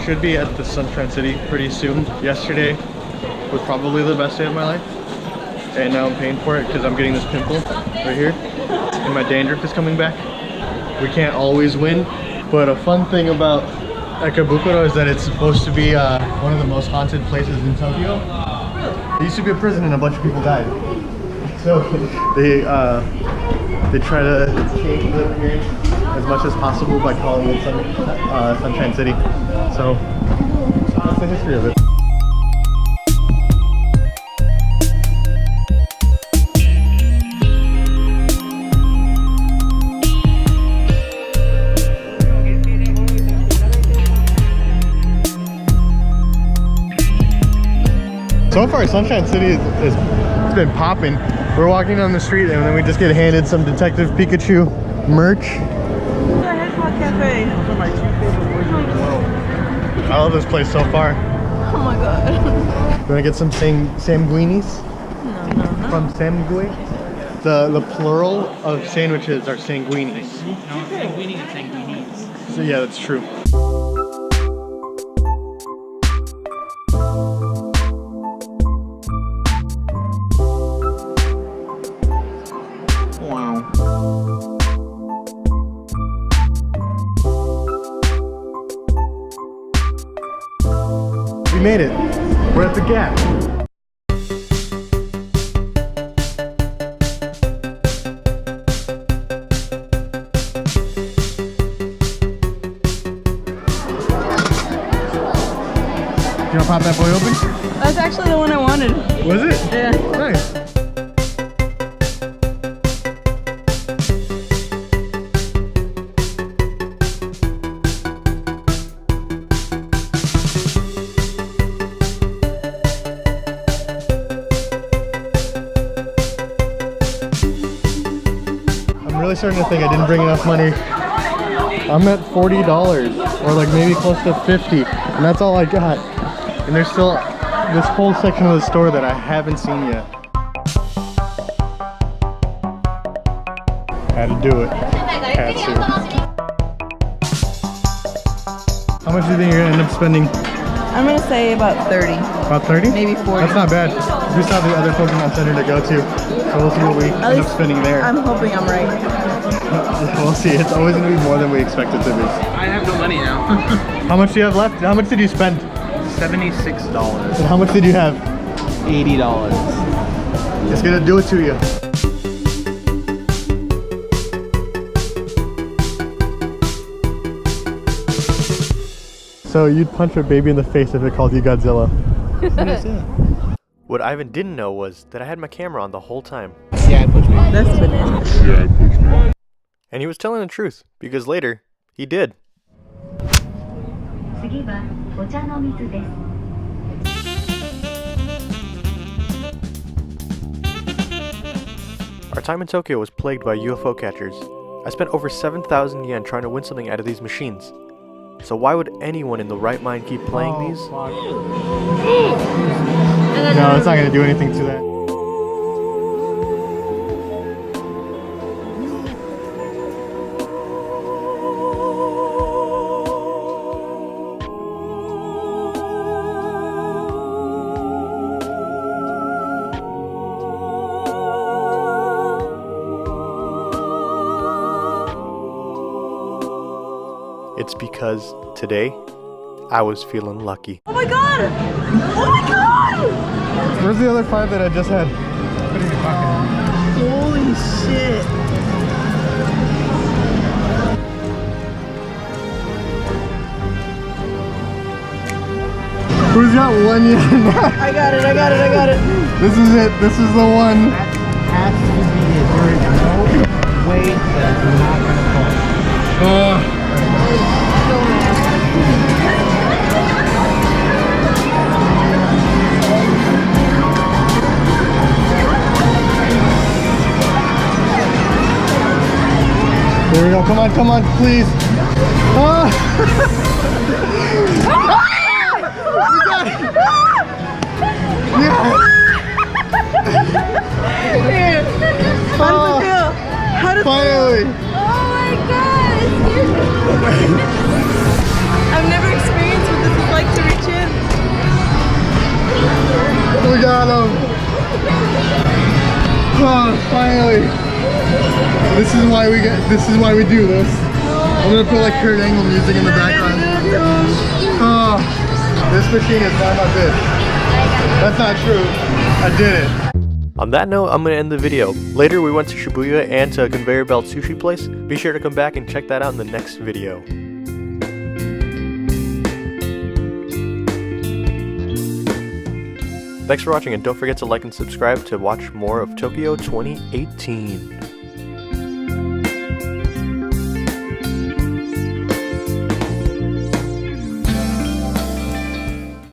should be at the Sunshine City pretty soon. Yesterday was probably the best day of my life. And now I'm paying for it because I'm getting this pimple right here. And my dandruff is coming back. We can't always win. But a fun thing about Ikebukuro is that it's supposed to be one of the most haunted places in Tokyo. It used to be a prison and a bunch of people died. So they try to change the appearance as much as possible by calling it Sunshine City. So that's the history of it. So far, Sunshine City it's been popping. We're walking down the street and then we just get handed some Detective Pikachu merch. The Hedgehog Cafe. Those are my two favorite words in the world. I love this place so far. Oh my god. You wanna get some sanguinis? No. From Samgui? The plural of sandwiches are sanguinis. No, sanguini and sanguinis. So yeah, that's true. We made it. We're at the Gap. You wanna pop that boy open? That's actually the one I wanted. Was it? Yeah. Nice. I'm really starting to think I didn't bring enough money. I'm at $40 or like maybe close to 50, and that's all I got. And there's still this whole section of the store that I haven't seen yet. Had to do it. Had to. How much do you think you're gonna end up spending? I'm gonna say about 30. About 30? Maybe 40. That's not bad. We still have the other Pokemon Center to go to, so we'll see what we end up spending there. I'm hoping I'm right. We'll see. It's always gonna be more than we expect it to be. I have no money now. How much do you have left? How much did you spend? $76. And how much did you have? $80. It's gonna do it to you. So you'd punch a baby in the face if it called you Godzilla. What Ivan didn't know was that I had my camera on the whole time. Yeah, push me. That's bananas. And he was telling the truth, because later, he did. Our time in Tokyo was plagued by UFO catchers. I spent over 7,000 yen trying to win something out of these machines. So why would anyone in the right mind keep playing these? No, it's not going to do anything to that. It's because today, I was feeling lucky. Oh my god! Oh my god! Where's the other 5 that I just had? Put in your pocket. Holy shit. Who's got 1 yen? I got it. This is it. This is the one. That has to be it. There is no way that's not gonna fall. There we go. Come on, please. Ah! We got it. Yeah. How does it feel? How does it feel? Finally. Oh my god, it scared me. I've never experienced this is like to reach in. We got him! Oh, finally! This is why we do this. I'm gonna put like Kurt Angle music in the background. Oh, this machine is not my bitch. That's not true. I did it. On that note, I'm going to end the video. Later we went to Shibuya and to a conveyor belt sushi place. Be sure to come back and check that out in the next video. Thanks for watching, and don't forget to like and subscribe to watch more of Tokyo 2018.